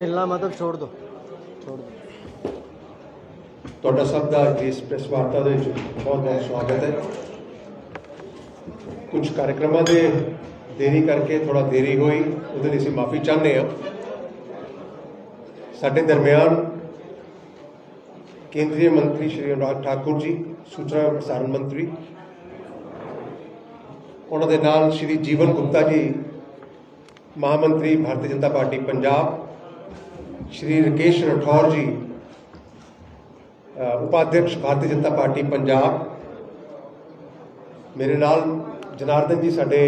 हिलना मतलब छोड़ दो छोड़ दो। ਤੁਹਾਡਾ ਸਭ ਦਾ ਇਸ ਪ੍ਰੈਸ ਵਾਰਤਾ ਦੇ ਵਿੱਚ ਬਹੁਤ ਬਹੁਤ ਸਵਾਗਤ ਹੈ। ਕੁਝ ਕਾਰਜਕ੍ਰਮਾਂ ਦੇ ਦੇਰੀ ਕਰਕੇ ਥੋੜਾ ਦੇਰੀ ਹੋਈ, ਉਹਦੇ ਲਈ ਅਸੀਂ ਮਾਫੀ ਚਾਹੁੰਦੇ ਹਾਂ। ਸਾਡੇ ਦਰਮਿਆਨ ਕੇਂਦਰੀ ਮੰਤਰੀ ਸ਼੍ਰੀ ਅਨੁਰਾਗ ਠਾਕੁਰ ਜੀ, ਸੂਚਨਾ ਪ੍ਰਸਾਰਣ ਮੰਤਰੀ, ਉਹਨਾਂ ਦੇ ਨਾਲ ਸ਼੍ਰੀ ਜੀਵਨ ਗੁਪਤਾ ਜੀ, महामंत्री भारतीय जनता पार्टी पंजाब, श्री राकेश राठौर जी, उपाध्यक्ष भारतीय जनता पार्टी पंजाब, मेरे नाल जनार्दन जी साडे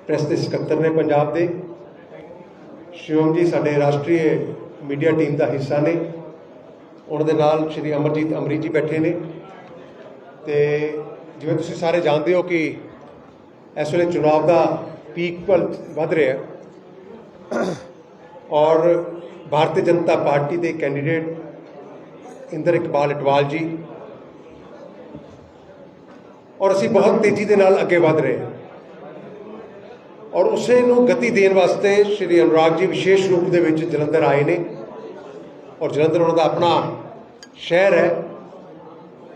प्रेस के सकत्तर ने पंजाब के, शिवम जी साडे राष्ट्रीय मीडिया टीम का हिस्सा ने, उन्होंने नाल श्री अमरजीत अमरीत जी बैठे ने। तो जिवें तुसीं सारे जानते हो कि इस वेले चुनाव का पीक पर वध रहा है और भारतीय जनता पार्टी के कैंडीडेट इंदर इकबाल अटवाल जी और असी बहुत तेजी के नाल अगे वध रहे हैं और उसे नूं गति देने वास्ते श्री अनुराग जी विशेष रूप दे विच जलंधर आए ने और जलंधर उन्होंने अपना शहर है।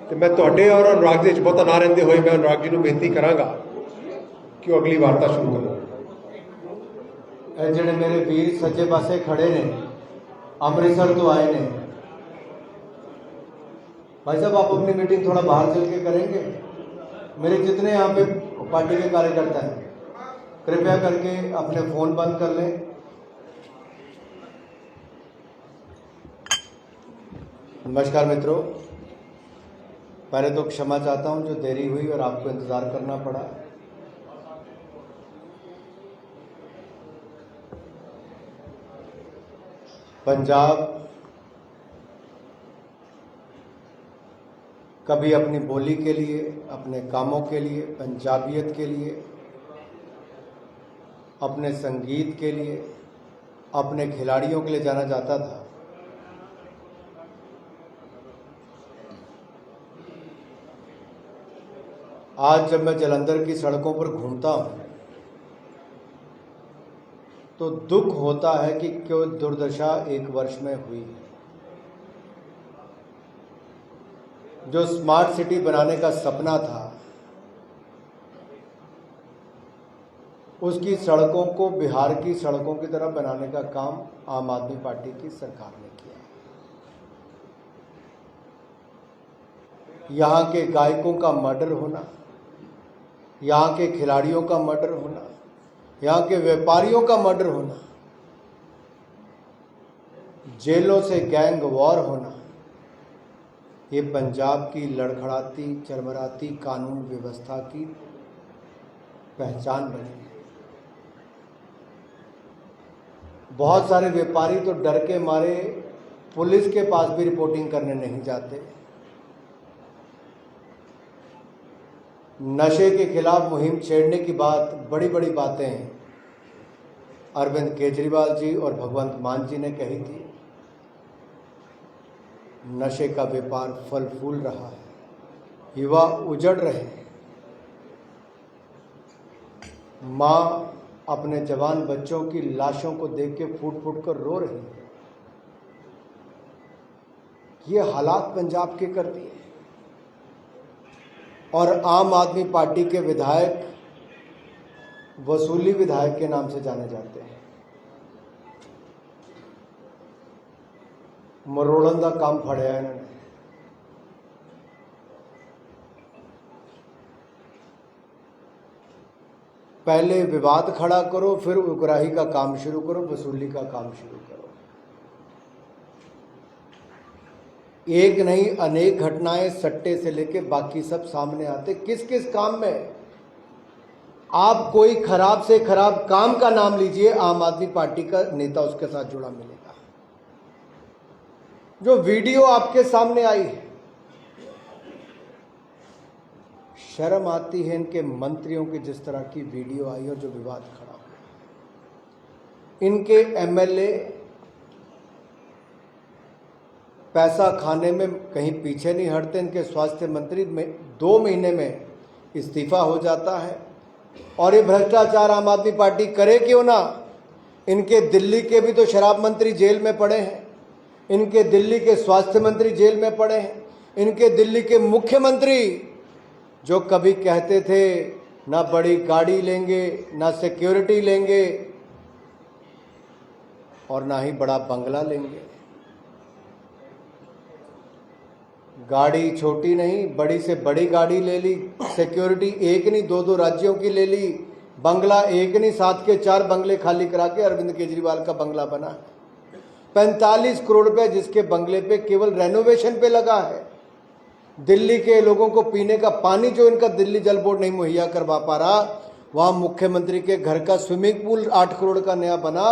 तो मैं तुहाडे और अनुराग दे विच बहुता ना रहिंदे होए मैं अनुराग जी नूं बेनती करांगा कि वो अगली वार्ता शुरू करो। जिहड़े मेरे वीर सज्जे पासे खड़े ने, अमृतसर तो आए ने, भाई साहब आप अपनी मीटिंग थोड़ा बाहर चल के करेंगे। मेरे जितने यहाँ पे पार्टी के कार्यकर्ता हैं कृपया करके अपने फ़ोन बंद कर लें। नमस्कार मित्रों, पहले तो क्षमा चाहता हूँ जो देरी हुई और आपको इंतज़ार करना पड़ा। पंजाब कभी अपनी बोली के लिए, अपने कामों के लिए, पंजाबियत के लिए, अपने संगीत के लिए, अपने खिलाड़ियों के लिए जाना जाता था। आज जब मैं जलंधर की सड़कों पर घूमता हूँ तो दुख होता है कि क्यों दुर्दशा एक वर्ष में हुई है। जो स्मार्ट सिटी बनाने का सपना था उसकी सड़कों को बिहार की सड़कों की तरह बनाने का काम आम आदमी पार्टी की सरकार ने किया। यहाँ के गायकों का मर्डर होना, यहाँ के खिलाड़ियों का मर्डर होना, यहाँ के व्यापारियों का मर्डर होना, जेलों से गैंग वॉर होना, ये पंजाब की लड़खड़ाती चरमराती कानून व्यवस्था की पहचान बनी। बहुत सारे व्यापारी तो डर के मारे पुलिस के पास भी रिपोर्टिंग करने नहीं जाते। नशे के खिलाफ मुहिम छेड़ने की बात, बड़ी बड़ी बातें अरविंद केजरीवाल जी और भगवंत मान जी ने कही थी। नशे का व्यापार फल फूल रहा है, युवा उजड़ रहे हैं, माँ अपने जवान बच्चों की लाशों को देख के फूट फूट कर रो रही है। ये हालात पंजाब के कर दिए और आम आदमी पार्टी के विधायक वसूली विधायक के नाम से जाने जाते हैं। मरोड़न का काम फड़िया इन्होंने। पहले विवाद खड़ा करो, फिर उगराही का काम शुरू करो, वसूली का काम शुरू करो। एक नहीं अनेक घटनाएं सट्टे से लेके बाकी सब सामने आते। किस किस काम में आप कोई खराब से खराब काम का नाम लीजिए, आम आदमी पार्टी का नेता उसके साथ जुड़ा मिलेगा। जो वीडियो आपके सामने आई है, शर्म आती है इनके मंत्रियों की जिस तरह की वीडियो आई और जो विवाद खड़ा हुआ। इनके एमएलए पैसा खाने में कहीं पीछे नहीं हटते। इनके स्वास्थ्य मंत्री में 2 महीने में इस्तीफा हो जाता है और ये भ्रष्टाचार आम आदमी पार्टी करे क्यों ना, इनके दिल्ली के भी तो शराब मंत्री जेल में पड़े हैं, इनके दिल्ली के स्वास्थ्य मंत्री जेल में पड़े हैं, इनके दिल्ली के मुख्यमंत्री जो कभी कहते थे ना बड़ी गाड़ी लेंगे, ना सिक्योरिटी लेंगे और ना ही बड़ा बंगला लेंगे। गाड़ी छोटी नहीं, बड़ी से बड़ी गाड़ी ले ली, सिक्योरिटी एक नहीं दो दो राज्यों की ले ली, बंगला एक नहीं 7 के 4 बंगले खाली करा के अरविंद केजरीवाल का बंगला बना है। 45 करोड़ रुपए जिसके बंगले पे केवल रेनोवेशन पे लगा है। दिल्ली के लोगों को पीने का पानी जो इनका दिल्ली जल बोर्ड नहीं मुहैया करवा पा रहा, वहां मुख्यमंत्री के घर का स्विमिंग पूल 8 करोड़ का नया बना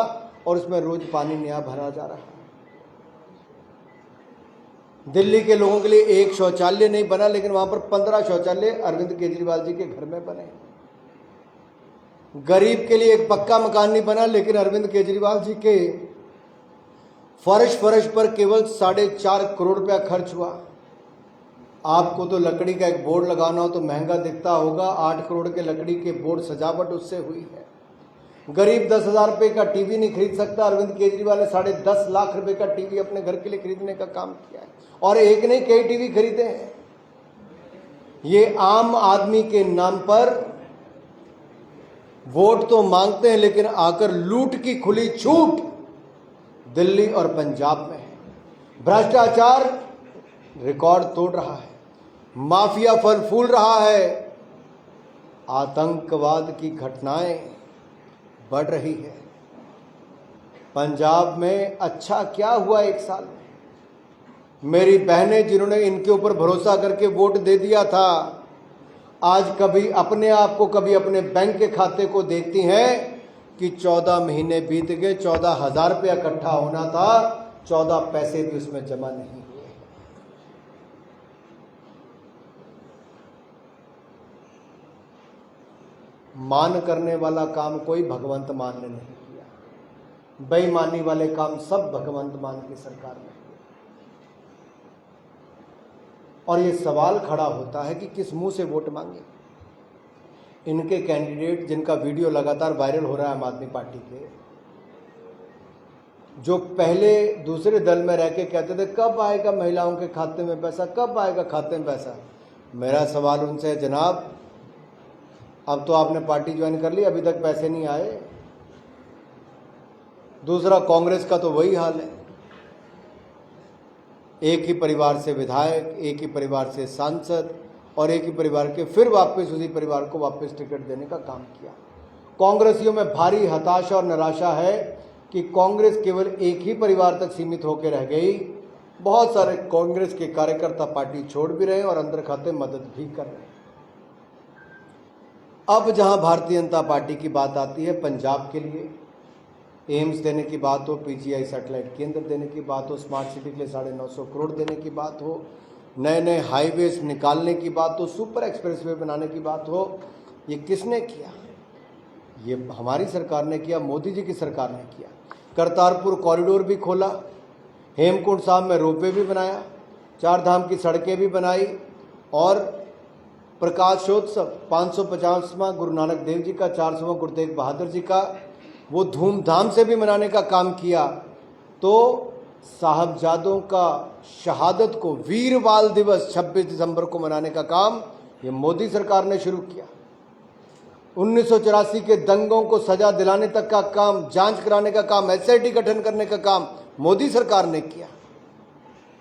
और उसमें रोज पानी नया भरा जा रहा है। दिल्ली के लोगों के लिए एक शौचालय नहीं बना, लेकिन वहां पर 15 शौचालय अरविंद केजरीवाल जी के घर में बने। गरीब के लिए एक पक्का मकान नहीं बना, लेकिन अरविंद केजरीवाल जी के फर्श पर केवल 4.5 करोड़ रुपया खर्च हुआ। आपको तो लकड़ी का एक बोर्ड लगाना हो तो महंगा दिखता होगा, 8 करोड़ के लकड़ी के बोर्ड सजावट उससे हुई है। गरीब 10,000 रुपये का टीवी नहीं खरीद सकता, अरविंद केजरीवाल ने 10.5 लाख रुपए का टीवी अपने घर के लिए खरीदने का काम किया है, और एक नहीं कई टीवी खरीदे हैं। ये आम आदमी के नाम पर वोट तो मांगते हैं, लेकिन आकर लूट की खुली छूट दिल्ली और पंजाब में है। भ्रष्टाचार रिकॉर्ड तोड़ रहा है, माफिया फल फूल रहा है, आतंकवाद की घटनाएं बढ़ रही है। पंजाब में अच्छा क्या हुआ 1 साल में? मेरी बहनें जिन्होंने इनके ऊपर भरोसा करके वोट दे दिया था, आज कभी अपने आप को, कभी अपने बैंक के खाते को देखती हैं कि 14 महीने बीत गए, 14,000 रुपया इकट्ठा होना था, 14 पैसे भी उसमें जमा नहीं हुए। मान करने वाला काम कोई भगवंत मान ने नहीं किया, बेईमानी वाले काम सब भगवंत मान की सरकार ने। और ये सवाल खड़ा होता है कि किस मुंह से वोट मांगे। इनके कैंडिडेट जिनका वीडियो लगातार वायरल हो रहा है आम आदमी पार्टी के, जो पहले दूसरे दल में रह के कहते थे कब आएगा महिलाओं के खाते में पैसा, कब आएगा खाते में पैसा। मेरा सवाल उनसे है, जनाब अब तो आपने पार्टी ज्वाइन कर ली, अभी तक पैसे नहीं आए। दूसरा, कांग्रेस का तो वही हाल है, एक ही परिवार से विधायक, एक ही परिवार से सांसद और एक ही परिवार के फिर वापस उसी परिवार को वापस टिकट देने का काम किया। कांग्रेसियों में भारी हताशा और निराशा है कि कांग्रेस केवल एक ही परिवार तक सीमित होकर रह गई। बहुत सारे कांग्रेस के कार्यकर्ता पार्टी छोड़ भी रहे हैं और अंदर खाते मदद भी कर रहे हैं। अब जहां भारतीय जनता पार्टी की बात आती है, पंजाब के लिए एम्स देने की बात हो, पीजीआई सैटेलाइट केंद्र देने की बात हो, स्मार्ट सिटी के लिए 950 करोड़ देने की बात हो, नए नए हाईवेज निकालने की बात हो, सुपर एक्सप्रेसवे बनाने की बात हो, ये किसने किया? ये हमारी सरकार ने किया, मोदी जी की सरकार ने किया। करतारपुर कॉरिडोर भी खोला, हेमकुंड साहब में रोपवे भी बनाया, 4 धाम की सड़कें भी बनाई और प्रकाशोत्सव 550वां गुरु नानक देव जी का, 400वां गुरु तेग बहादुर जी का, वो धूमधाम से भी मनाने का काम किया। तो साहबजादों का शहादत को वीरबाल दिवस 26 दिसंबर को मनाने का काम ये मोदी सरकार ने शुरू किया। 1984 के दंगों को सजा दिलाने तक का काम, जांच कराने का काम, एसआईटी गठन करने का काम मोदी सरकार ने किया।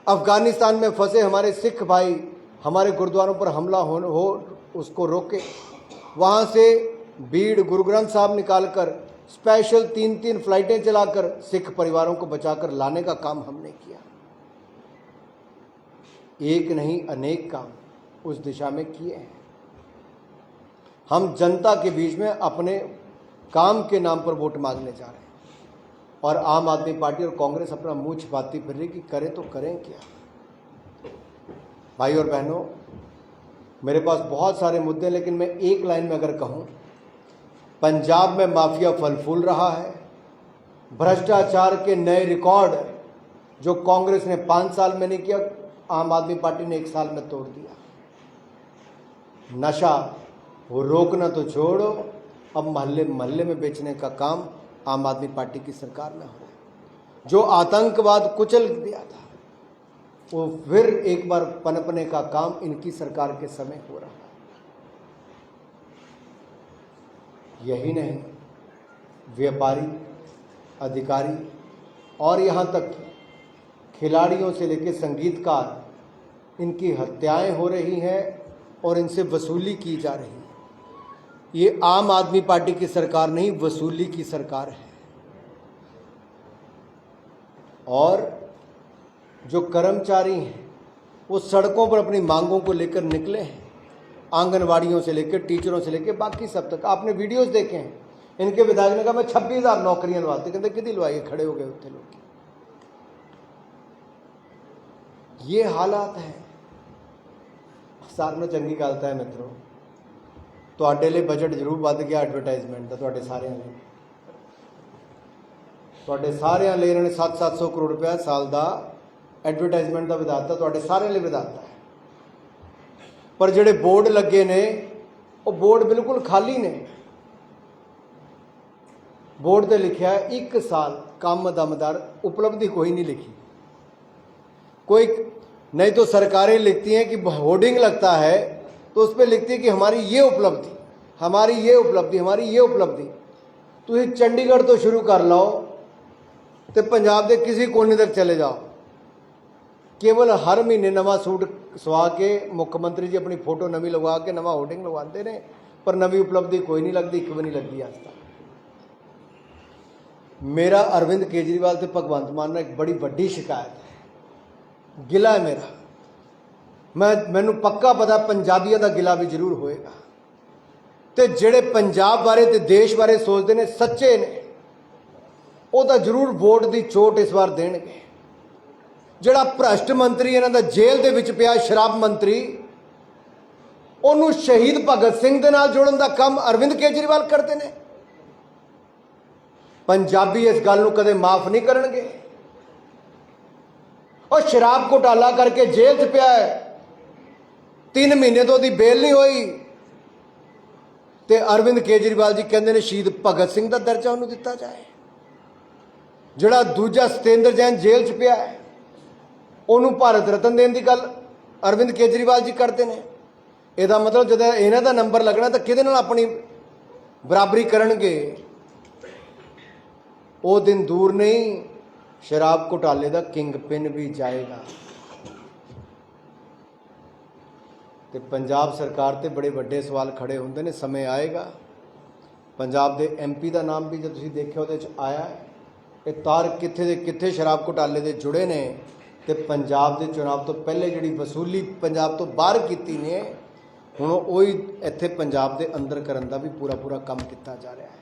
अफगानिस्तान में फंसे हमारे सिख भाई हमारे गुरुद्वारों पर हमला हो उसको रोके, वहां से भीड़ गुरु ग्रंथ साहब निकालकर स्पेशल 3-3 फ्लाइटें चलाकर सिख परिवारों को बचाकर लाने का काम हमने किया। एक नहीं अनेक काम उस दिशा में किए हैं। हम जनता के बीच में अपने काम के नाम पर वोट मांगने जा रहे हैं और आम आदमी पार्टी और कांग्रेस अपना मुंह छिपाती फिर रही कि करें तो करें क्या। भाई और बहनों, मेरे पास बहुत सारे मुद्दे, लेकिन मैं एक लाइन में अगर कहूं, पंजाब में माफिया फल फूल रहा है। भ्रष्टाचार के नए रिकॉर्ड जो कांग्रेस ने 5 साल में नहीं किया, आम आदमी पार्टी ने 1 साल में तोड़ दिया। नशा वो रोकना तो छोड़ो, अब मोहल्ले मोहल्ले में बेचने का काम आम आदमी पार्टी की सरकार में हो रहा है। जो आतंकवाद कुचल दिया था वो फिर एक बार पनपने का काम इनकी सरकार के समय हो रहा है। यही नहीं, व्यापारी, अधिकारी और यहाँ तक खिलाड़ियों से लेकर संगीतकार, इनकी हत्याएं हो रही हैं और इनसे वसूली की जा रही है। ये आम आदमी पार्टी की सरकार नहीं, वसूली की सरकार है। और जो कर्मचारी हैं वो सड़कों पर अपनी मांगों को लेकर निकले हैं, आंगनवाड़ियों से लेकर टीचरों से लेकर बाकी सब तक। आपने वीडियोस देखे हैं, इनके विधायक ने कहा मैं 26,000 नौकरियां लवाते, कहते कितनी लवाई, खड़े हो गए होते लोग। ये हालात है। सारनो चंगी गलता है मित्रों, ਤੁਹਾਡੇ ਲਈ ਬਜਟ ਜ਼ਰੂਰ ਵੱਧ ਗਿਆ ਐਡਵਰਟਾਈਜ਼ਮੈਂਟ ਦਾ, ਤੁਹਾਡੇ ਸਾਰਿਆਂ ਲਈ ਇਹਨਾਂ ਨੇ 700 ਕਰੋੜ ਰੁਪਏ ਸਾਲ ਦਾ ਐਡਵਰਟਾਈਜ਼ਮੈਂਟ ਦਾ ਵਧਾਤਾ, ਤੁਹਾਡੇ ਸਾਰਿਆਂ ਲਈ ਵਧਾਤਾ ਹੈ। ਪਰ ਜਿਹੜੇ ਬੋਰਡ ਲੱਗੇ ਨੇ ਉਹ ਬੋਰਡ ਬਿਲਕੁਲ ਖਾਲੀ ਨੇ। बोर्ड पे लिखा है 1 साल काम दमदार, उपलब्धि कोई नहीं लिखी। कोई नहीं तो सरकारें लिखती हैं कि होर्डिंग लगता है तो उस पर लिखती है कि हमारी ये उपलब्धि, हमारी ये उपलब्धि, हमारी ये उपलब्धि। तुम चंडीगढ़ तो शुरू कर लो तो पंजाब के किसी कोने तक चले जाओ, केवल हर महीने नवा सूट सवा के मुख्यमंत्री जी अपनी फोटो नवी लगवा के नवा होर्डिंग लगवाते ने, पर नवी उपलब्धि कोई नहीं लगती, एक भी नहीं लगी आज तक। मेरा अरविंद केजरीवाल से भगवंत मान एक बड़ी वड्डी शिकायत है, गिला है मेरा। मैनू पक्का पता पंजाबियों का गिला भी जरूर होएगा। तो जेड़े पंजाब बारे ते देश बारे सोचते ने, सच्चे ने, वो तो जरूर वोट की चोट इस बार देणगे। जिहड़ा भ्रष्ट मंत्री इन्हां दा जेल दे विच पिया शराब मंत्री, उन्होंने शहीद भगत सिंह दे नाल जोड़न दा काम अरविंद केजरीवाल करते हैं। पंजाबी इस गल नूं कदे माफ नहीं करनगे। और शराब घोटाला करके जेल च पिया है, 3 महीने तो उसकी बेल नहीं हुई, तो अरविंद केजरीवाल जी कहते हैं शहीद भगत सिंह का दर्जा उन्होंने दिता जाए। जिहड़ा दूजा सतेंद्र जैन जेल च पिया है, उन्होंने भारत रत्न देने की गल अरविंद केजरीवाल जी करते हैं। इसका मतलब जब इन्हां दा नंबर लगना तो किहदे नाल अपनी बराबरी करनगे। वो दिन दूर नहीं, शराब घोटाले का किंग पिन भी जाएगा। तो पंजाब सरकार ते बड़े वड्डे सवाल खड़े होंदे ने। समय आएगा, पंजाब के MP का नाम भी जो तुसीं देखिया उहदे च आया है। ये तार कित्थे दे कित्थे शराब घोटाले दे जुड़े ने। तो पंजाब के चुनाव तो पहले जिहड़ी वसूली पंजाब तो बाहर कीती ने, हुण ओही इत्थे पंजाब के अंदर करन दा भी पूरा पूरा काम किया जा रहा है।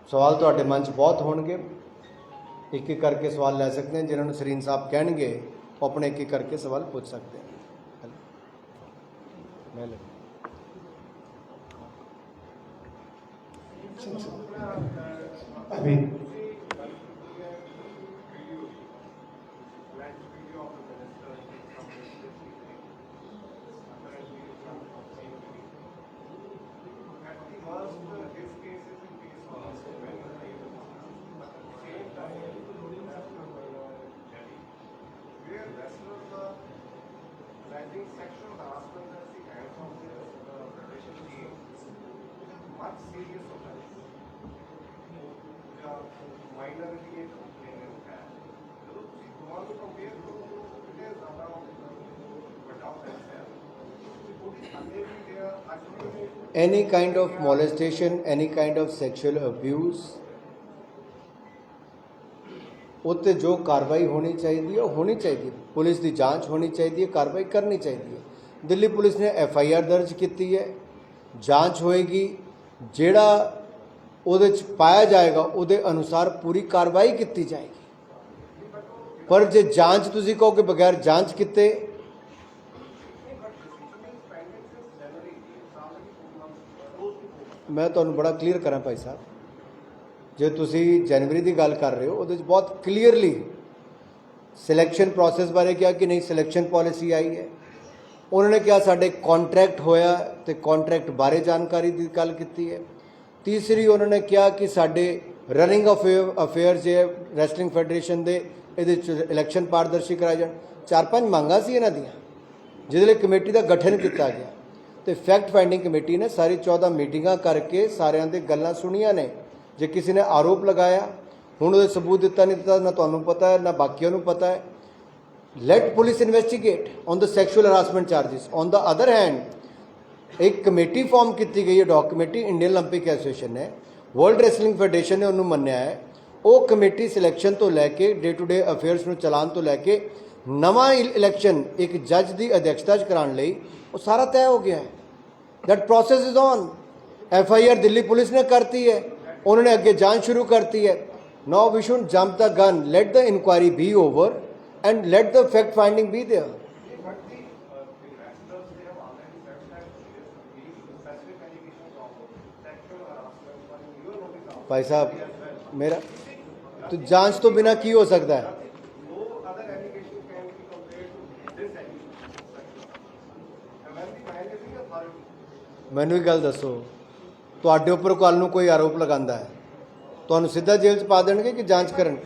सवाल तुहाडे मन च बहुत होणगे, एक एक करके सवाल लै सकते हैं। जिन्होंने सरीन साहब कहेंगे वो अपने एक एक करके सवाल पूछ सकते हैं। अभी section of the hospital that the hands of the Federation team, which is much serious offense. Minority एक complaint है, तो उसी दोनों को compare करो तो कितने ज़्यादा बड़ा offense है। Any kind of molestation, any kind of sexual abuse, उत्ते जो कार्रवाई होनी चाहिए वो होनी चाहिए। पुलिस की जांच होनी चाहिए, कार्रवाई करनी चाहिए। दिल्ली पुलिस ने FIR दर्ज की है, जांच होएगी, जेड़ा उहदे च पाया जाएगा उहदे अनुसार पूरी कार्रवाई की जाएगी। पर जे जांच तुसीं कहो कि बगैर जांच किते, मैं तुहानूं बड़ा क्लीयर करा भाई साहब, जो तुसी जनवरी की गल कर रहे हो उहदे बहुत क्लीयरली सिलैक्शन प्रोसैस बारे क्या कि नहीं सिलैक्शन पॉलिसी आई है। उन्होंने क्या साडे कॉन्ट्रैक्ट होया तो कॉन्ट्रैक्ट बारे जानकारी की गल की है। तीसरी उन्होंने किया कि साडे रनिंग अफेयर जे रैसलिंग फैडरेशन दे ਇਹਦੇ 'ਚ ਇਲੈਕਸ਼ਨ ਪਾਰਦਰਸ਼ੀ ਕਰਾਏ ਜਾਣ। 4-5 ਮੰਗਾਂ ਸੀ ਇਹਨਾਂ ਦੀਆਂ ਜਿਹਦੇ ਲਈ ਕਮੇਟੀ ਦਾ ਗਠਨ ਕੀਤਾ ਗਿਆ ਤੇ ਫੈਕਟ ਫਾਈਂਡਿੰਗ ਕਮੇਟੀ ਨੇ ਸਾਰੀ 14 ਮੀਟਿੰਗਾਂ ਕਰਕੇ ਸਾਰਿਆਂ ਦੇ ਗੱਲਾਂ ਸੁਣੀਆਂ ਨੇ। ਜੇ ਕਿਸੇ ਨੇ ਆਰੋਪ ਲਗਾਇਆ ਹੁਣ ਉਹਦੇ ਸਬੂਤ ਦਿੱਤਾ ਨਹੀਂ ਦਿੱਤਾ ਨਾ ਤੁਹਾਨੂੰ ਪਤਾ ਹੈ ਨਾ ਬਾਕੀਆਂ ਨੂੰ ਪਤਾ ਹੈ। Let police investigate on the sexual harassment charges. On the other hand एक कमेटी फॉर्म की गई है, डॉग कमेटी इंडियन ओलंपिक एसोसीएशन ने, वर्ल्ड रैसलिंग फेडरेशन ने उन्होंने मन्निया है। वो कमेटी सिलेक्शन तो लैके डे टू डे अफेयर्स में चलान तो लैके नवा इलैक्शन एक जज की अध्यक्षता कराने लई वो सारा तय हो गया है। That process is on. FIR Delhi police ने करती है, उन्होंने अगे जांच शुरू करती है। Now we should jump the gun, let the inquiry be over and let the fact finding be there. भाई साहब मेरा तो जांच तो बिना की हो सकता है। मैनू एक गल दसो, तुहाडे उपर कल नूं कोई आरोप लगांदा है, तुहानूं सीधा जेल च पा देणगे कि जांच करन?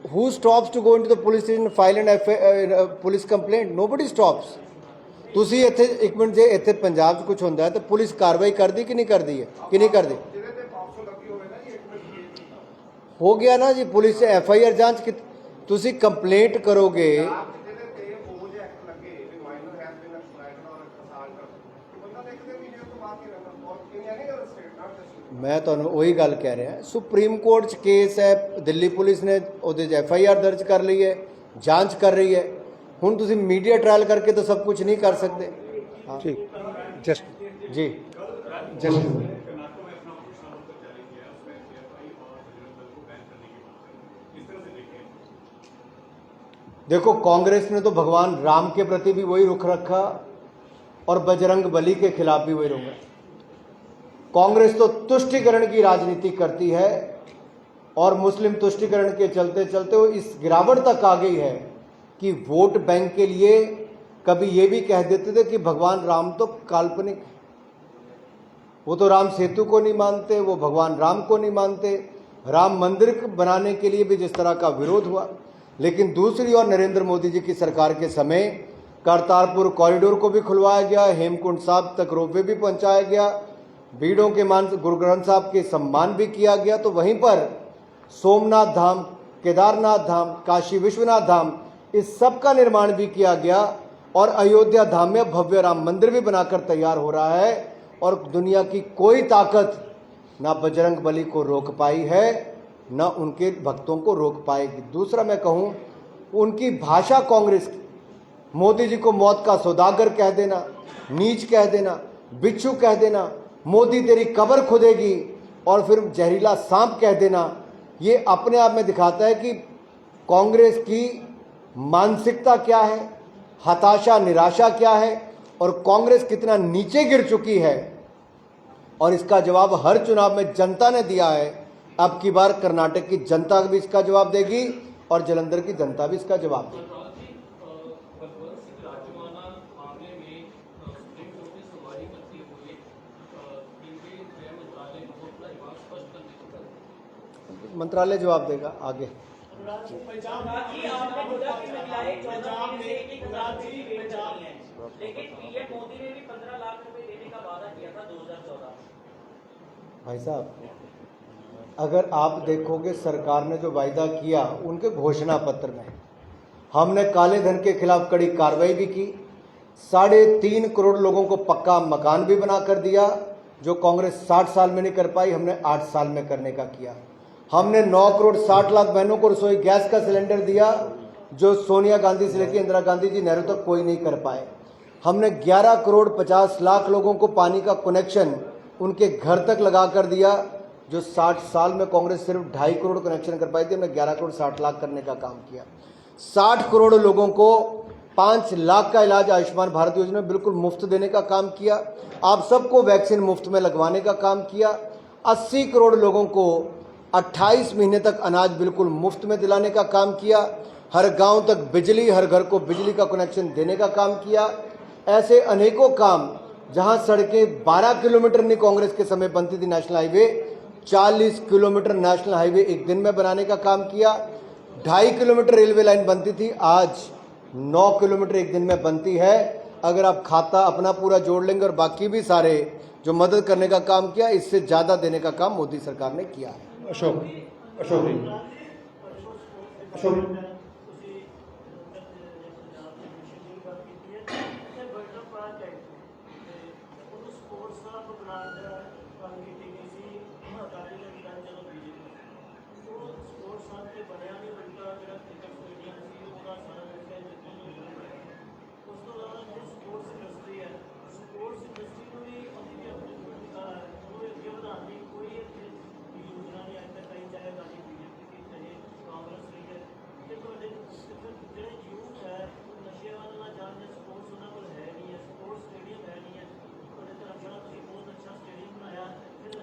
Who stops to go into the police station and file an police complaint? Nobody stops. ਤੁਸੀਂ ਇੱਥੇ ਇੱਕ ਮਿੰਟ ਜੇ ਇੱਥੇ ਪੰਜਾਬ 'ਚ ਕੁਝ ਹੁੰਦਾ ਹੈ ਤਾਂ ਪੁਲਿਸ ਕਾਰਵਾਈ ਕਰਦੀ ਕਿ ਨਹੀਂ ਕਰਦੀ ਹੈ ਕਿ ਨਹੀਂ ਕਰਦੀ? ਹੋ ਗਿਆ ਨਾ ਜੀ, ਪੁਲਿਸ FIR ਜਾਂਚ ਕਿ ਤੁਸੀਂ ਕੰਪਲੇਂਟ ਕਰੋਗੇ। मैं ਤੁਹਾਨੂੰ ਉਹੀ ਗੱਲ ਕਹਿ ਰਿਹਾ, ਸੁਪਰੀਮ ਕੋਰਟ 'ਚ ਕੇਸ ਹੈ, ਦਿੱਲੀ ਪੁਲਿਸ ਨੇ ਉਹਦੇ 'ਚ FIR ਦਰਜ ਕਰ ਲਈ ਹੈ, ਜਾਂਚ ਕਰ ਰਹੀ ਹੈ। ਹੁਣ ਤੁਸੀਂ मीडिया ट्रायल करके तो सब कुछ नहीं कर सकते। हाँ ठीक, जस्ट जी जस्ट देखो, कांग्रेस ने तो भगवान राम के प्रति भी वही रुख रखा और बजरंग बली के खिलाफ भी वही रुख रखा। कांग्रेस तो तुष्टिकरण की राजनीति करती है और मुस्लिम तुष्टिकरण के चलते चलते वो इस गिरावट तक आ गई है कि वोट बैंक के लिए कभी ये भी कह देते थे कि भगवान राम तो काल्पनिक है, वो तो राम सेतु को नहीं मानते, वो भगवान राम को नहीं मानते। राम मंदिर बनाने के लिए भी जिस तरह का विरोध हुआ, लेकिन दूसरी ओर नरेंद्र मोदी जी की सरकार के समय करतारपुर कॉरिडोर को भी खुलवाया गया, हेमकुंड साहब तक रोपवे भी पहुंचाया गया, भीड़ों के मान गुरु ग्रंथ साहब के सम्मान भी किया गया। तो वहीं पर सोमनाथ धाम, केदारनाथ धाम, काशी विश्वनाथ धाम, इस सब का निर्माण भी किया गया और अयोध्या धाम में भव्य राम मंदिर भी बनाकर तैयार हो रहा है। और दुनिया की कोई ताकत ना बजरंग बली को रोक पाई है ना उनके भक्तों को रोक पाएगी। दूसरा मैं कहूँ, उनकी भाषा कांग्रेस की, मोदी जी को मौत का सौदागर कह देना, नीच कह देना, बिच्छू कह देना, मोदी तेरी कब्र खुदेगी और फिर जहरीला सांप कह देना, ये अपने आप में दिखाता है कि कांग्रेस की मानसिकता क्या है, हताशा निराशा क्या है और कांग्रेस कितना नीचे गिर चुकी है। और इसका जवाब हर चुनाव में जनता ने दिया है। अब की बार कर्नाटक की जनता भी इसका जवाब देगी और जलंधर की जनता भी इसका जवाब देगी। मंत्रालय जवाब देगा आगे। भाई साहब, अगर आप देखोगे सरकार ने जो वायदा किया उनके घोषणा पत्र में, हमने काले धन के खिलाफ कड़ी कार्रवाई भी की, 3.5 करोड़ लोगों को पक्का मकान भी बना कर दिया, जो कांग्रेस 60 साल में नहीं कर पाई, हमने 8 साल में करने का किया। हमने 9 करोड़ 60 लाख बहनों को रसोई गैस का सिलेंडर दिया, जो सोनिया गांधी से लेकर इंदिरा गांधी जी नेहरू तक कोई नहीं कर पाए। हमने 11 करोड़ 50 लाख लोगों को पानी का कनेक्शन उनके घर तक लगा कर दिया, जो 60 साल में कांग्रेस सिर्फ 2.5 करोड़ कनेक्शन कर पाई थी, हमने 11 करोड़ 60 लाख करने का काम किया। 60 करोड़ लोगों को 5 लाख का इलाज आयुष्मान भारत योजना में बिल्कुल मुफ्त देने का काम किया। आप सबको वैक्सीन मुफ्त में लगवाने का काम किया। 80 करोड़ लोगों को 28 महीने तक अनाज बिल्कुल मुफ्त में दिलाने का काम किया। हर गांव तक बिजली, हर घर को बिजली का कनेक्शन देने का काम किया। ऐसे अनेकों काम जहां सड़कें 12 किलोमीटर नहीं कांग्रेस के समय बनती थी national highway, 40 kilometre national highway एक दिन में बनाने का काम किया। 2.5 किलोमीटर रेलवे लाइन बनती थी, आज 9 किलोमीटर एक दिन में बनती है। अगर आप खाता अपना पूरा जोड़ लेंगे और बाकी भी सारे जो मदद करने का काम किया, इससे ज़्यादा देने का काम मोदी सरकार ने किया है। अशोक अशोक जी अशोक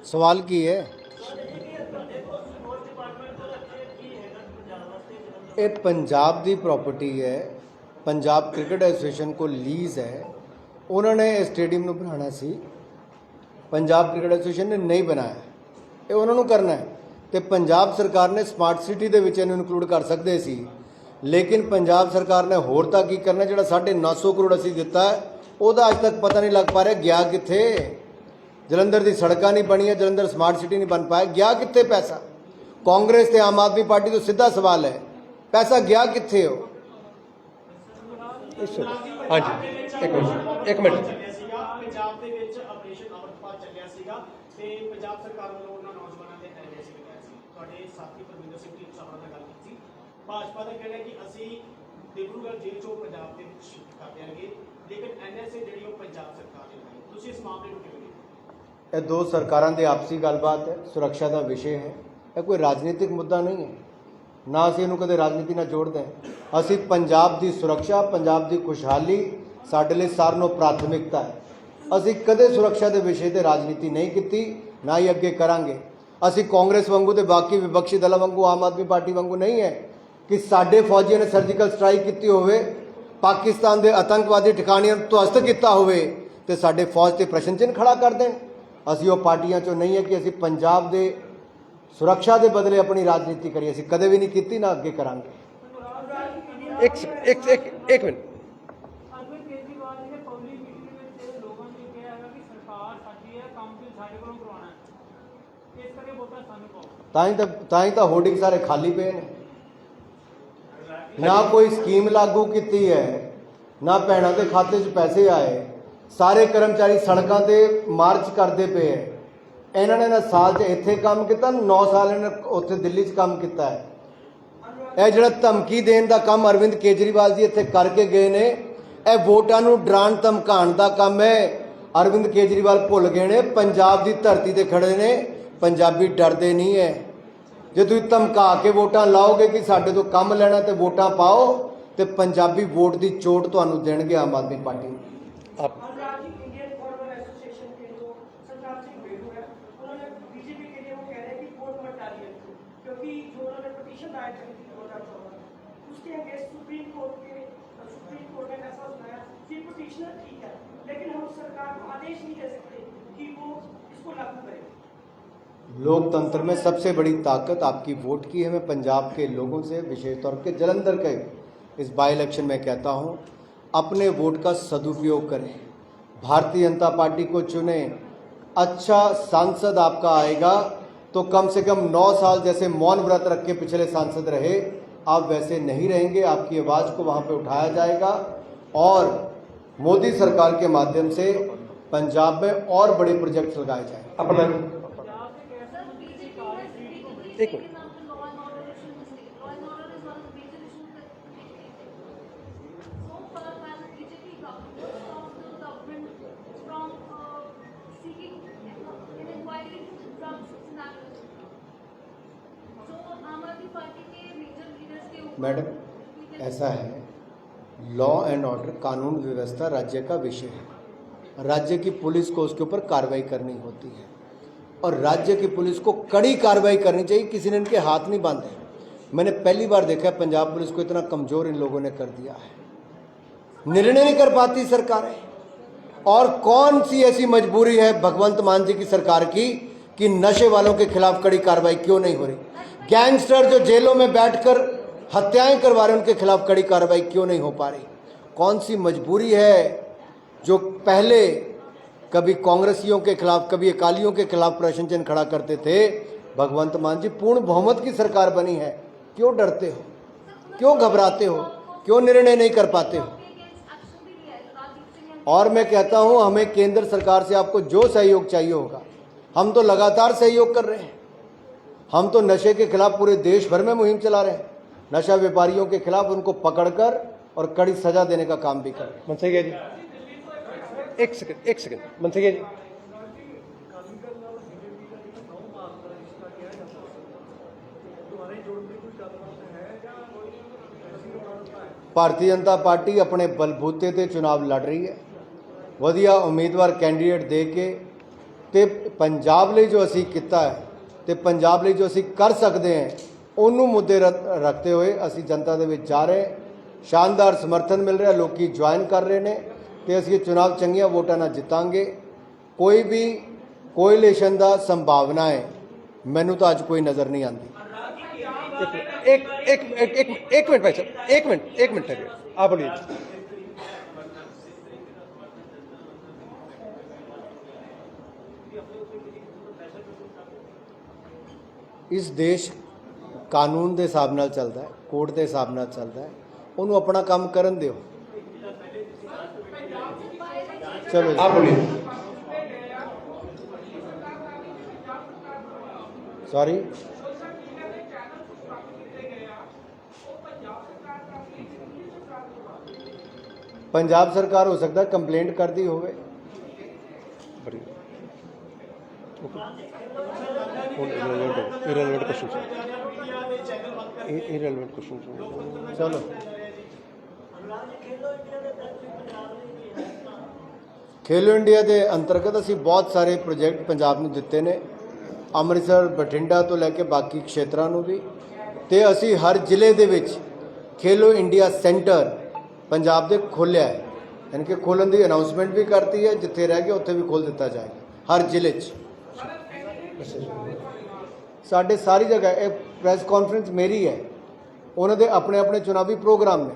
सवाल की है ਇਹ ਪੰਜਾਬ ਦੀ ਪ੍ਰਾਪਰਟੀ ਹੈ, ਪੰਜਾਬ ਕ੍ਰਿਕਟ ਐਸੋਸੀਏਸ਼ਨ ਕੋਲ ਲੀਜ਼ ਹੈ, ਉਹਨਾਂ ਨੇ ਇਹ ਸਟੇਡੀਅਮ ਨੂੰ ਬਣਾਉਣਾ ਸੀ, ਪੰਜਾਬ ਕ੍ਰਿਕਟ ਐਸੋਸੀਏਸ਼ਨ ਨੇ ਨਹੀਂ ਬਣਾਇਆ, ਇਹ ਉਹਨਾਂ ਨੂੰ ਕਰਨਾ ਹੈ। ਤੇ ਪੰਜਾਬ ਸਰਕਾਰ ਨੇ ਸਮਾਰਟ ਸਿਟੀ ਦੇ ਵਿੱਚ ਇਹਨੂੰ ਇਨਕਲੂਡ ਕਰ ਸਕਦੇ ਸੀ, ਲੇਕਿਨ ਪੰਜਾਬ ਸਰਕਾਰ ਨੇ ਹੋਰ ਤਾਂ ਕੀ ਕਰਨਾ, ਜਿਹੜਾ 950 ਕਰੋੜ ਅਸੀਂ ਦਿੱਤਾ ਹੈ ਉਹਦਾ ਅੱਜ ਤੱਕ ਪਤਾ ਨਹੀਂ ਲੱਗ ਪਾ ਰਿਹਾ ਗਿਆ ਕਿੱਥੇ। ਜਲੰਧਰ ਦੀ ਸੜਕਾਂ ਨਹੀਂ ਬਣੀਆਂ, ਜਲੰਧਰ ਸਮਾਰਟ ਸਿਟੀ ਨਹੀਂ ਬਣ ਪਾਇਆ, ਗਿਆ ਕਿੱਥੇ ਪੈਸਾ। ਕਾਂਗਰਸ ਤੇ ਆਮ ਆਦਮੀ ਪਾਰਟੀ ਤੋਂ ਸਿੱਧਾ ਸਵਾਲ ਹੈ, ਪੈਸਾ ਗਿਆ ਕਿੱਥੇ ਹੋ। हाँ जी एक मिनट ਪੰਜਾਬ ਦੇ ਵਿੱਚ ਆਪਰੇਸ਼ਨ ਅਮਰਪਾਲ ਚੱਲਿਆ ਸੀਗਾ ਤੇ ਪੰਜਾਬ ਸਰਕਾਰ ਵੱਲੋਂ ਉਹਨਾਂ ਨੌਜਵਾਨਾਂ ਦੇ ਐਨਐਸਏ ਲਗਾਇਆ ਸੀ। ਤੁਹਾਡੇ ਸਾਥੀ ਪਰਮਿੰਦਰ ਸਿੰਘ ਜੀ ਸਾਹਮਣੇ ਨਾਲ ਗੱਲ ਕੀਤੀ, ਭਾਜਪਾ ਦਾ ਕਹਿਣਾ ਹੈ ਕਿ ਅਸੀਂ ਡਿਬਰੂਗੜ੍ਹ ਜੇਲ੍ਹ ਚੋਂ ਪੰਜਾਬ ਦੇ ਵਿੱਚ ਸ਼ਿਫਟ ਕਰ ਦਿਆਂਗੇ, ਲੇਕਿਨ ਐਨਐਸਏ ਜਿਹੜੀ ਉਹ ਪੰਜਾਬ ਸਰਕਾਰ ਨੇ ਲਗਾਈ। ਤੁਸੀਂ ਇਸ ਮਾਮਲੇ ਨੂੰ ਕਿਵੇਂ ਦੇਖਦੇ ਹੋ? ਇਹ ਦੋ ਸਰਕਾਰਾਂ ਦੀ ਆਪਸੀ ਗੱਲਬਾਤ ਹੈ, ਸੁਰੱਖਿਆ ਦਾ ਵਿਸ਼ੇ ਹੈ, ਇਹ ਕੋਈ ਰਾਜਨੀਤਿਕ ਮੁੱਦਾ ਨਹੀਂ ਹੈ, ਨਾ ਅਸੀਂ ਇਹਨੂੰ ਕਦੇ ਰਾਜਨੀਤੀ ਨਾਲ ਜੋੜਦੇ ਹਾਂ। ਅਸੀਂ ਪੰਜਾਬ ਦੀ ਸੁਰੱਖਿਆ, ਪੰਜਾਬ ਦੀ ਖੁਸ਼ਹਾਲੀ ਸਾਡੇ ਲਈ ਸਾਰਿਆਂ ਨਾਲੋਂ ਪ੍ਰਾਥਮਿਕਤਾ ਹੈ। ਅਸੀਂ ਕਦੇ ਸੁਰੱਖਿਆ ਦੇ ਵਿਸ਼ੇ ਤੇ ਰਾਜਨੀਤੀ ਨਹੀਂ ਕੀਤੀ, ਨਾ ਹੀ ਅੱਗੇ ਕਰਾਂਗੇ। ਅਸੀਂ ਕਾਂਗਰਸ ਵਾਂਗੂ ਤੇ ਬਾਕੀ ਵਿਪਕਸ਼ੀ ਦਲਾਂ ਵਾਂਗੂ, ਆਮ ਆਦਮੀ ਪਾਰਟੀ ਵਾਂਗੂ ਨਹੀਂ ਹੈ ਕਿ ਸਾਡੇ ਫੌਜੀਆਂ ਨੇ ਸਰਜੀਕਲ ਸਟ੍ਰਾਈਕ ਕੀਤੀ ਹੋਵੇ, ਪਾਕਿਸਤਾਨ ਦੇ ਆਤੰਕਵਾਦੀ ਠਿਕਾਣਿਆਂ ਨੂੰ ਧਵਸਤ ਕੀਤਾ ਹੋਵੇ ਤੇ ਸਾਡੇ ਫੌਜ ਤੇ ਪ੍ਰਸ਼ਨ ਚਿੰਨ੍ਹ ਖੜਾ ਕਰ ਦੇਣ। ਅਸੀਂ ਉਹ ਪਾਰਟੀਆਂ 'ਚੋਂ ਨਹੀਂ ਹੈ ਕਿ ਅਸੀਂ ਪੰਜਾਬ ਦੇ ਸੁਰੱਖਿਆ ਦੇ ਬਦਲੇ ਆਪਣੀ ਰਾਜਨੀਤੀ ਕਰੀਏ, ਅਸੀਂ ਕਦੇ ਵੀ ਨਹੀਂ ਕੀਤੀ, ਨਾ ਅੱਗੇ ਕਰਾਂਗੇ। एक मिनट ਅਰਵਿੰਦ ਕੇਜਰੀਵਾਲ ਜੀ ਨੇ ਪਬਲਿਕ ਮੀਟਿੰਗ ਵਿੱਚ ਲੋਕਾਂ ਨੂੰ ਕਿਹਾ ਹੈਗਾ ਕਿ ਸਰਕਾਰ ਸਾਡੀ ਹੈ, ਕੰਮ ਤੇ ਸਾਡੇ ਕੋਲੋਂ ਕਰਵਾਉਣਾ ਹੈ, ਇਸ ਕਰਕੇ ਵੋਟਾਂ ਸਾਨੂੰ ਪਾਓ। ਤਾਂ ਹੀ ਤਾਂ ਹੋਰਡਿੰਗ ਸਾਰੇ ਖਾਲੀ ਪਏ ਨੇ, ਨਾ ਕੋਈ ਸਕੀਮ ਲਾਗੂ ਕੀਤੀ ਹੈ, ਨਾ ਭੈਣਾਂ ਦੇ ਖਾਤੇ 'ਚ ਪੈਸੇ ਆਏ, ਸਾਰੇ ਕਰਮਚਾਰੀ ਸੜਕਾਂ ਤੇ ਮਾਰਚ ਕਰਦੇ ਪਏ ਹੈ। ਇਹਨਾਂ ਨੇ ਨਾ ਸਾਲ 'ਚ ਇੱਥੇ ਕੰਮ ਕੀਤਾ, 9 ਸਾਲ ਇਹਨਾਂ ਨੇ ਉੱਥੇ ਦਿੱਲੀ 'ਚ ਕੰਮ ਕੀਤਾ ਹੈ। ਇਹ ਜਿਹੜਾ ਧਮਕੀ ਦੇਣ ਦਾ ਕੰਮ ਅਰਵਿੰਦ ਕੇਜਰੀਵਾਲ ਜੀ ਇੱਥੇ ਕਰਕੇ ਗਏ ਨੇ, ਇਹ ਵੋਟਾਂ ਨੂੰ ਡਰਾਉਣ ਧਮਕਾਉਣ ਦਾ ਕੰਮ ਹੈ। ਅਰਵਿੰਦ ਕੇਜਰੀਵਾਲ ਭੁੱਲ ਗਏ ਨੇ, ਪੰਜਾਬ ਦੀ ਧਰਤੀ ਤੇ ਖੜੇ ਨੇ, ਪੰਜਾਬੀ ਡਰਦੇ ਨਹੀਂ ਹੈ। ਜੇ ਤੁਸੀਂ ਧਮਕਾ ਕੇ ਵੋਟਾਂ ਲਾਓਗੇ ਕਿ ਸਾਡੇ ਤੋਂ ਕੰਮ ਲੈਣਾ ਤੇ ਵੋਟਾਂ ਪਾਓ, ਤੇ ਪੰਜਾਬੀ ਵੋਟ ਦੀ ਚੋਟ ਤੁਹਾਨੂੰ ਦੇਣਗੇ ਆਮ ਆਦਮੀ ਪਾਰਟੀ ਨੂੰ। Anurag ji, Indian forward association के जो सरदार सिंह बेरू है, उन्होंने बीजेपी के लिए वो कह रहे हैं कि वोट मत डालिए, क्योंकि जो उन्होंने पिटीशन दायर करी थी 2014 उसके अगेंस्ट सुप्रीम कोर्ट ने ऐसा सुनाया कि पिटीशनर ठीक है, लेकिन हम सरकार को आदेश नहीं दे सकते कि वो इसको लागू करे। लोकतंत्र में सबसे बड़ी ताकत आपकी वोट की है। मैं पंजाब के लोगों से, विशेष तौर पे जलंधर के इस बाई इलेक्शन में कहता हूँ, अपने वोट का सदुपयोग करें, भारतीय जनता पार्टी को चुने। अच्छा सांसद आपका आएगा तो कम से कम 9 साल जैसे मौन व्रत रख के पिछले सांसद रहे, आप वैसे नहीं रहेंगे। आपकी आवाज़ को वहाँ पे उठाया जाएगा और मोदी सरकार के माध्यम से पंजाब में और बड़े प्रोजेक्ट्स लगाए जाएंगे। अपना एक मिनट मैडम, ऐसा है, लॉ एंड ऑर्डर, कानून व्यवस्था राज्य का विषय है। राज्य की पुलिस को उसके ऊपर कार्रवाई करनी होती है और राज्य की पुलिस को कड़ी कार्रवाई करनी चाहिए। किसी ने इनके हाथ नहीं बांधे। मैंने पहली बार देखा है पंजाब पुलिस को इतना कमज़ोर इन लोगों ने कर दिया है, निर्णय नहीं कर पाती सरकारें। और कौन सी ऐसी मजबूरी है भगवंत मान जी की सरकार की कि नशे वालों के खिलाफ कड़ी कार्रवाई क्यों नहीं हो रही? गैंगस्टर जो जेलों में बैठकर हत्याएं करवा रहे उनके खिलाफ कड़ी कार्रवाई क्यों नहीं हो पा रही? कौन सी मजबूरी है जो पहले कभी कांग्रेसियों के खिलाफ कभी अकालियों के खिलाफ प्रदर्शन चिन्ह खड़ा करते थे? भगवंत मान जी पूर्ण बहुमत की सरकार बनी है, क्यों डरते हो, क्यों घबराते हो, क्यों निर्णय नहीं कर पाते हो? और मैं कहता हूं हमें केंद्र सरकार से आपको जो सहयोग चाहिए होगा, हम तो लगातार सहयोग कर रहे हैं। हम तो नशे के खिलाफ पूरे देश भर में मुहिम चला रहे हैं, नशा व्यापारियों के खिलाफ उनको पकड़कर और कड़ी सजा देने का काम भी कर रहे हैं। मनसेगिया जी एक सेकंड मनसेगिया जी। ਭਾਰਤੀ ਜਨਤਾ ਪਾਰਟੀ ਆਪਣੇ ਬਲਬੂਤੇ ਤੇ ਚੁਣਾਵ ਲੜ ਰਹੀ ਹੈ, ਵਧੀਆ ਉਮੀਦਵਾਰ ਕੈਂਡੀਡੇਟ ਦੇ ਕੇ ਤੇ ਪੰਜਾਬ ਲਈ ਜੋ ਅਸੀਂ ਕੀਤਾ ਹੈ ਤੇ ਪੰਜਾਬ ਲਈ ਜੋ ਅਸੀਂ ਕਰ ਸਕਦੇ ਹਾਂ ਉਹਨੂੰ ਮੁੱਦੇ ਰੱਖਦੇ ਹੋਏ ਅਸੀਂ ਜਨਤਾ ਦੇ ਵਿੱਚ ਜਾ ਰਹੇ। ਸ਼ਾਨਦਾਰ ਸਮਰਥਨ ਮਿਲ ਰਿਹਾ, ਲੋਕੀ ਜੁਆਇਨ ਕਰ ਰਹੇ ਨੇ ਤੇ ਅਸੀਂ ਇਹ ਚੁਣਾਵ ਚੰਗੀਆਂ ਵੋਟਾਂ ਨਾਲ ਜਿੱਤਾਂਗੇ। ਕੋਈ ਵੀ ਕੋਇਲੇਸ਼ਨ ਦਾ ਸੰਭਾਵਨਾ ਹੈ ਮੈਨੂੰ ਤਾਂ ਅੱਜ ਕੋਈ ਨਜ਼ਰ नहीं आती। एक मिनट भाई साहब, एक मिनट ठहरिए, आप बोलिए। ਇਸ ਦੇਸ਼ ਕਾਨੂੰਨ ਦੇ ਹਿਸਾਬ ਨਾਲ ਚੱਲਦਾ ਹੈ, ਕੋਰਟ ਦੇ ਹਿਸਾਬ ਨਾਲ ਚੱਲਦਾ ਹੈ, ਉਹਨੂੰ ਆਪਣਾ ਕੰਮ ਕਰਨ ਦਿਓ। ਚਲੋ आप बोलिए। सॉरी, पंजाब सरकार हो सकता है कंप्लेंट कर दी होवे। इरेलेवेंट क्वेश्चन चलो खेलो इंडिया के अंतर्गत असी बहुत सारे प्रोजेक्ट पंजाब में दिते ने, ਅੰਮ੍ਰਿਤਸਰ ਬਠਿੰਡਾ ਤੋਂ ਲੈ ਕੇ ਬਾਕੀ ਖੇਤਰਾਂ ਨੂੰ ਵੀ, ਤੇ ਅਸੀਂ ਹਰ ਜ਼ਿਲ੍ਹੇ ਦੇ ਵਿੱਚ ਖੇਲੋ ਇੰਡੀਆ ਸੈਂਟਰ ਪੰਜਾਬ ਦੇ ਖੋਲ੍ਹਿਆ ਹੈ, ਯਾਨੀ ਕਿ ਖੋਲ੍ਹਣ ਦੀ ਅਨਾਉਂਸਮੈਂਟ ਵੀ ਕਰਤੀ ਹੈ, ਜਿੱਥੇ ਰਹਿ ਗਿਆ ਉੱਥੇ ਵੀ ਖੋਲ੍ਹ ਦਿੱਤਾ ਜਾਏਗਾ ਹਰ ਜ਼ਿਲ੍ਹੇ 'ਚ। ਸਾਡੇ ਸਾਰੀ ਜਗ੍ਹਾ ਇਹ ਪ੍ਰੈਸ ਕਾਨਫਰੰਸ ਮੇਰੀ ਹੈ, ਉਹਨਾਂ ਦੇ ਆਪਣੇ ਆਪਣੇ ਚੁਣਾਵੀ ਪ੍ਰੋਗਰਾਮ ਨੇ,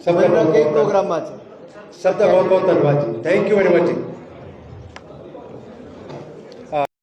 ਸਭ ਦਾ ਕਈ ਪ੍ਰੋਗਰਾਮਾਂ 'ਚ। बहुत धन्यवाद जी, thank you very much ji.